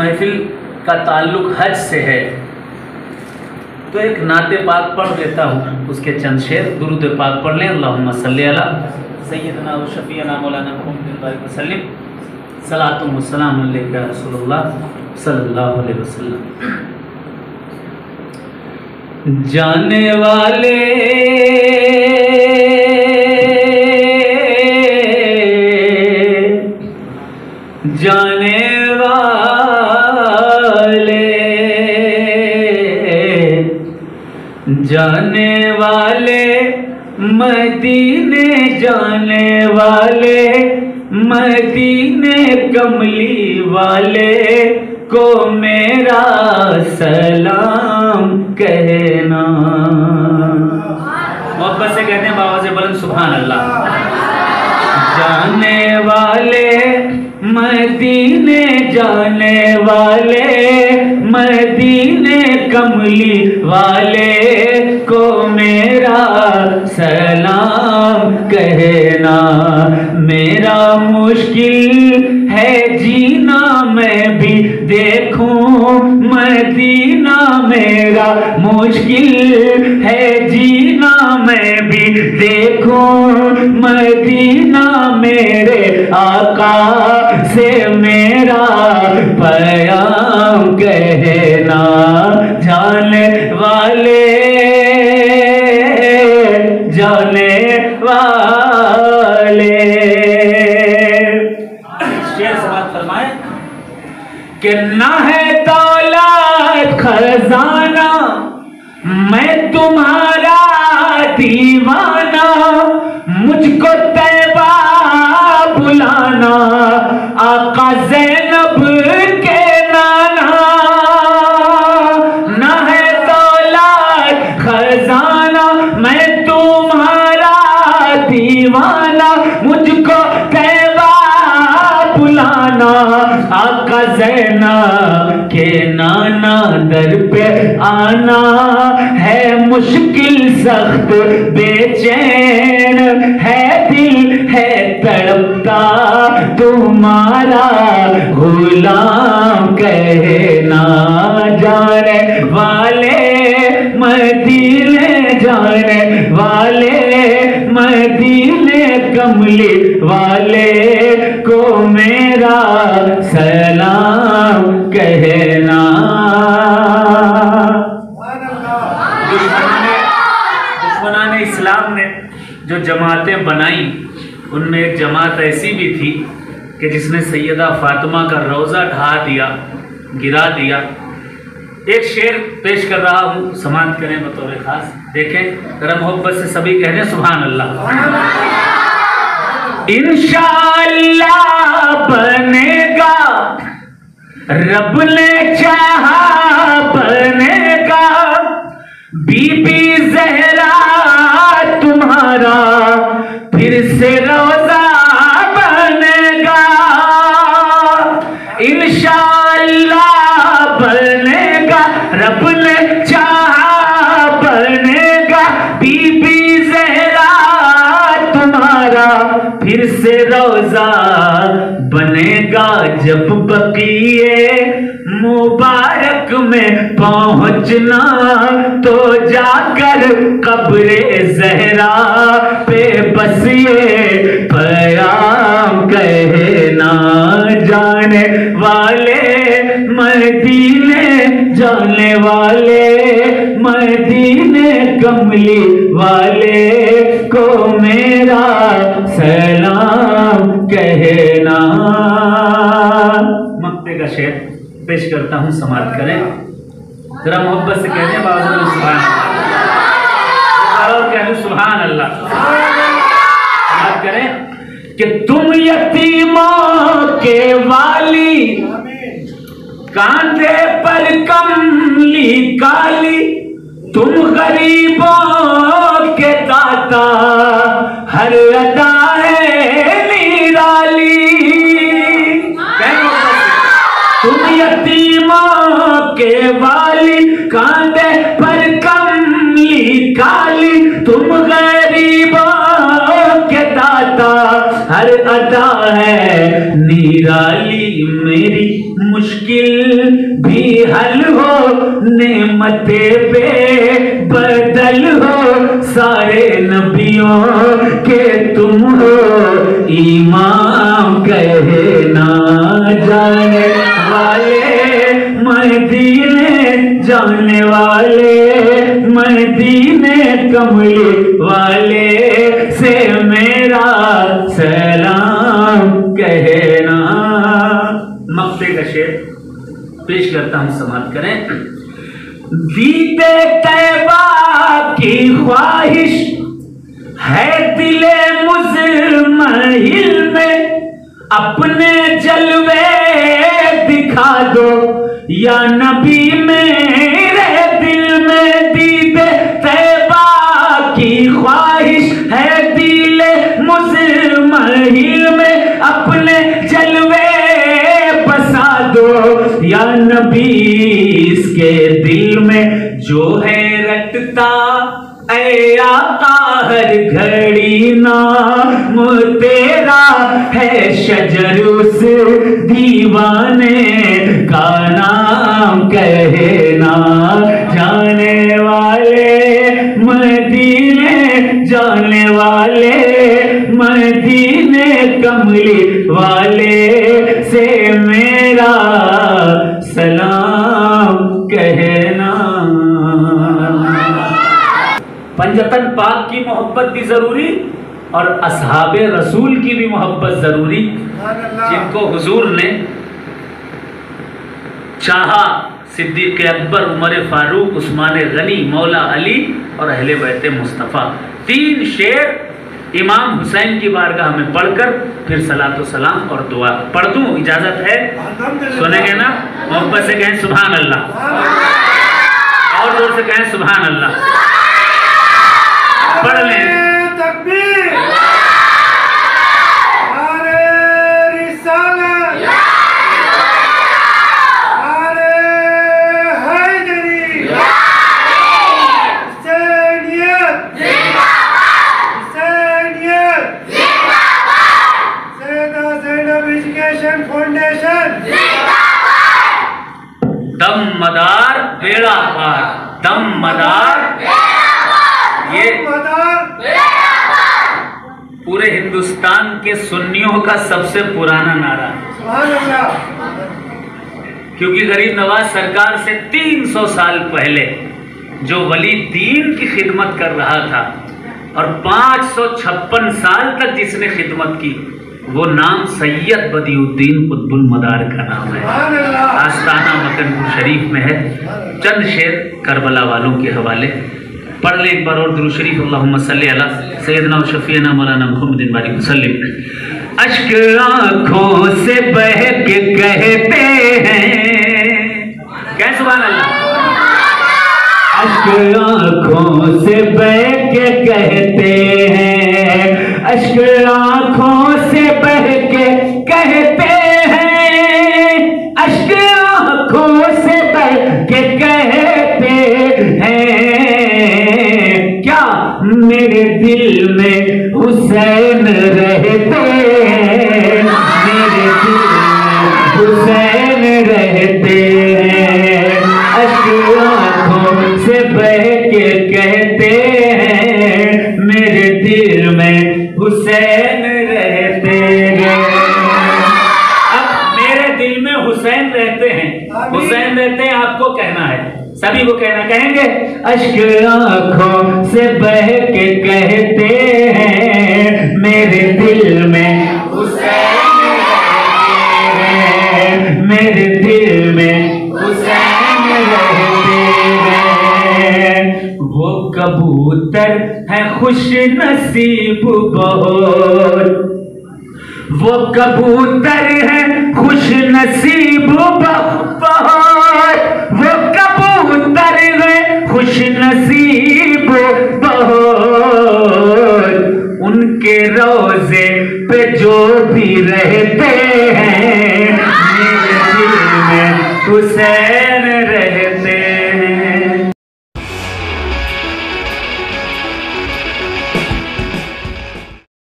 महफिल का ताल्लुक हज से है, तो एक नाते पाक पढ़ देता हूँ, उसके चंद शेर दुरूद पाक पढ़ लें। अल्लाहुम्मा सल्ली अला सय्यदना व शफीअना मौलाना मुहम्मद व सल्लिम सलातु व सलाम अलैका या रसूलल्लाह सल्लल्लाहु अलैहि वसल्लम। जाने वाले जाने वाले जाने वाले मदीने जाने वाले मदीने कमली वाले को मेरा सलाम कहना। मोहब्बत से कहते हैं बाबा से बुलंद सुभान अल्लाह। जाने वाले मदीने जाने वाले मदीने कमली वाले को मेरा सलाम कहना। मेरा मुश्किल है जीना मैं भी देखूं मदीना, मेरा मुश्किल है जीना मैं भी देखूं मदीना, मेरे आका से मेरा पैगाम कहना। जाने वाले जाने वाले शेर समाज फरमाए कि ना है दौलत खजाना मैं तुम्हारा दीवाना, मुझको तैबा बुलाना आका ज़ैनब के नाना। ना है दौलत खजाना मैं तुम्हारा दीवाना, मुझको तैबा बुलाना आका ज़ैनब के नाना। दर पे आना है मुश्किल सख्त बेचैन है दिल है तड़पता तुम्हारा गुलाम कहना। जाने वाले मदीने जाने वाले मदीने कमली वाले को मेरा सलाम कहना। दुश्मनाने इस्लाम ने जो जमातें बनाई उनमें एक जमात ऐसी भी थी कि जिसने सैयदा फातिमा का रोज़ा ढा दिया, गिरा दिया। एक शेर पेश कर रहा हूँ, समाप्त करें बतौर खास। देखें जरा मोहब्बत से सभी कह दें सुभान अल्लाह। इंशाअल्लाह बनेगा रब ने चाहा बनेगा, बीबी ज़हरा तुम्हारा फिर से रोज़ा बनेगा। इंशाअल्लाह बनेगा रब ने चाहा बनेगा, बीबी ज़हरा तुम्हारा फिर से रोज़ा बनेगा। जब बक़िए मुबारक में पहुंचना तो जाकर कब्रे ज़हरा पे बस ये पैगाम कहना। जाने वाले मदीने जाने वाले मदीने कमली वाले को मेरा सलाम कहना। मक्ते का शेर पेश करता हूँ, समाप्त करें। जरा मोहब्बत से कहते हैं बाबा सुभान अल्लाह, सुभान अल्लाह। समाप्त करें कि तुम यतीमों के वाली कांधे पर कमली काली, तुम गरीबों के दाता हर अदा है निराली। तुम यतीमों के वाली कांधे पर कमली काली, तुम गरीबों के दाता हर अदा है निराली। मेरी मुश्किल भी हल हो, नेमते पे बदल हो, सारे नबियों के तुम हो इमाम कहे ना जाने वाले, मदीने जाने वाले, मदीने कमली वाले से मेरा सलाम कहना। मक्ते का शेर पेश करता हूं, समाप्त करें। दीदे तैबा की ख्वाहिश है दिले मुज़म्मिल में, अपने जलवे दिखा दो या नबी मेरे दिल में। दीदे तैबा की ख्वाहिश है दिले मुज़म्मिल में, अपने जलवे बसा दो या नबी इसके दिल में। जो है रटता ऐ आका हर घड़ी नाम तेरा है, शजर उस दीवाने का नाम कहे ना जाने वाले, मदीने जाने वाले, मदीने कमली वाले से मेरा सलाम कहना। पंजतन पाक की मोहब्बत भी जरूरी और असहाबे रसूल की भी मोहब्बत जरूरी, जिनको हुजूर ने चाहा। सिद्दीक अकबर, उमर फारूक, उस्मान गनी, मौला अली और अहले बैत मुस्तफ़ा। 3 शेर इमाम हुसैन की बारगाह में पढ़कर फिर सलातो सलाम और दुआ पढ़ दूं, इजाजत है? सुनेंगे ना? मोहब्बत से कहें सुभान अल्लाह, और जोर से कहें सुभान अल्लाह। पढ़ लें। तकबीर, नारे रिसालत, नारे हैदरी, हुसैनियत, हुसैनियत, सैयदा ज़ैनब एजुकेशन फाउंडेशन, दम मदार बेड़ा पार, दम मदार। ये पूरे हिंदुस्तान के सुन्नियों का सबसे पुराना नारा, क्योंकि गरीब नवाज सरकार से 300 साल पहले जो वली दीन की खिदमत कर रहा था और 556 साल तक जिसने खिदमत की, वो नाम सैयद बदियुद्दीन कुतुबुल मदार का नाम है। आस्ताना मकनपुर शरीफ में है। चंद शेर करबला वालों के हवाले पढ़ ले एक बार और दुरूद शरीफ। अल्लाहुम्मा सल्ली अला सय्यदना व शफीना मौलाना मुहम्मदिन बारिक वसल्लम। अश्क आँखों से बह के कहते हैं, क्या सुभान अल्लाह। अश्क आँखों से बह के कहते हैं, अश्क आँखों से बह के कहते हैं, अश्क आँखों से बह के कहते हैं। मेरे दिल में हुसैन रहते हैं, मेरे दिल में हुसैन रहते हैं। अश्क आँखों से बह के कहते हैं, मेरे दिल में हुसैन रहते हैं। अब मेरे दिल में हुसैन रहते हैं, हुसैन रहते हैं, आपको कहना है, सभी को कहना, कहेंगे। अश्क आँखों से बह के कहते हैं, मेरे दिल में हुसैन रहते हैं, मेरे दिल में हुसैन रहते हैं। वो कबूतर है खुश नसीब बहुत, वो कबूतर है खुश नसीब बहुत, वो कबूतर है खुश नसीब बहुत। उनके रोजे पे जो भी रहते हैं, मेरे दिल में हुसैन रहते